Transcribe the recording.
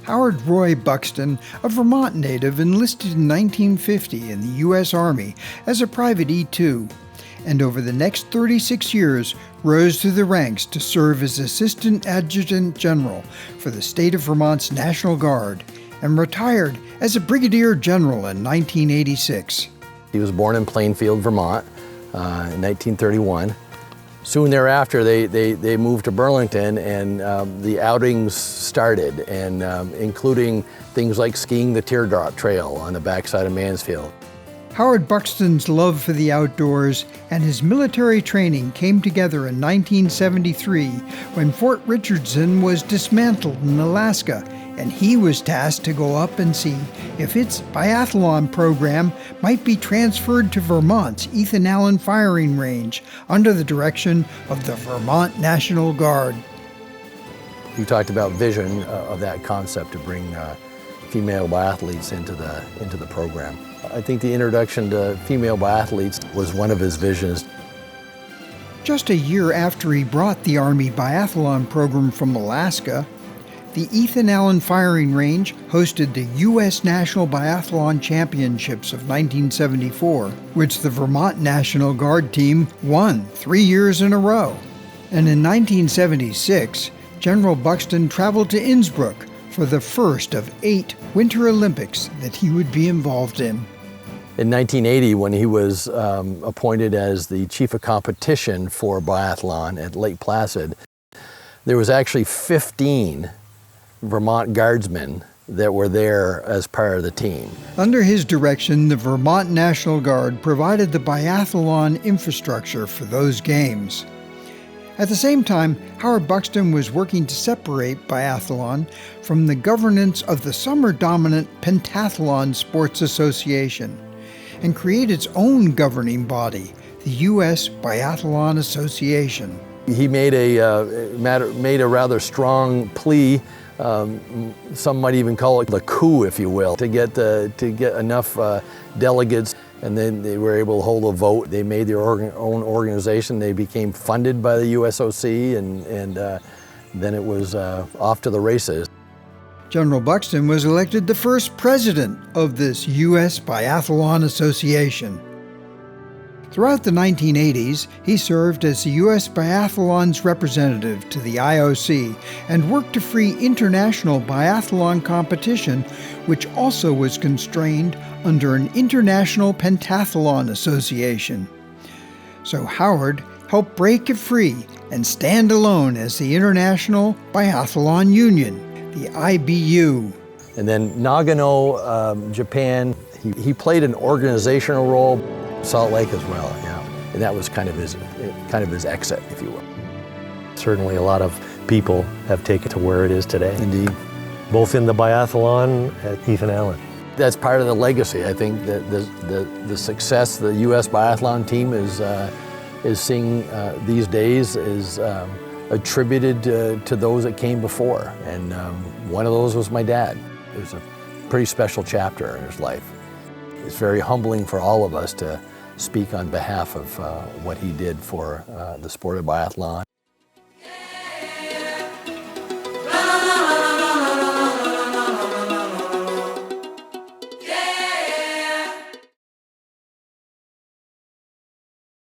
Howard Roy Buxton, a Vermont native, enlisted in 1950 in the U.S. Army as a private E2, and over the next 36 years rose through the ranks to serve as Assistant Adjutant General for the state of Vermont's National Guard, and retired as a Brigadier General in 1986. He was born in Plainfield, Vermont in 1931. Soon thereafter, they moved to Burlington, and the outings started, and including things like skiing the Teardrop Trail on the backside of Mansfield. Howard Buxton's love for the outdoors and his military training came together in 1973 when Fort Richardson was dismantled in Alaska, and he was tasked to go up and see if its biathlon program might be transferred to Vermont's Ethan Allen firing range under the direction of the Vermont National Guard. You talked about vision of that concept to bring female biathletes into the program. I think the introduction to female biathletes was one of his visions. Just a year after he brought the Army biathlon program from Alaska, the Ethan Allen firing range hosted the U.S. National Biathlon Championships of 1974, which the Vermont National Guard team won 3 years in a row. And in 1976, General Buxton traveled to Innsbruck for the first of 8 Winter Olympics that he would be involved in. In 1980, when he was appointed as the chief of competition for biathlon at Lake Placid, there was actually 15 Vermont Guardsmen that were there as part of the team. Under his direction, the Vermont National Guard provided the biathlon infrastructure for those games. At the same time, Howard Buxton was working to separate biathlon from the governance of the summer-dominant Pentathlon Sports Association and create its own governing body, the U.S. Biathlon Association. He made a rather strong plea. Some might even call it the coup, if you will, to get enough delegates, and then they were able to hold a vote. They made their own organization. They became funded by the USOC, and then it was off to the races. General Buxton was elected the first president of this U.S. Biathlon Association. Throughout the 1980s, he served as the U.S. Biathlon's representative to the IOC and worked to free international biathlon competition, which also was constrained under an International Pentathlon Association. So Howard helped break it free and stand alone as the International Biathlon Union, the IBU. And then Nagano, Japan, he played an organizational role. Salt Lake as well, yeah. And that was kind of his exit, if you will. Certainly a lot of people have taken it to where it is today. Indeed. Both in the biathlon at Ethan Allen. That's part of the legacy. I think that the success the U.S. biathlon team is seeing these days is attributed to those that came before. And one of those was my dad. It was a pretty special chapter in his life. It's very humbling for all of us to speak on behalf of what he did for the sport of biathlon.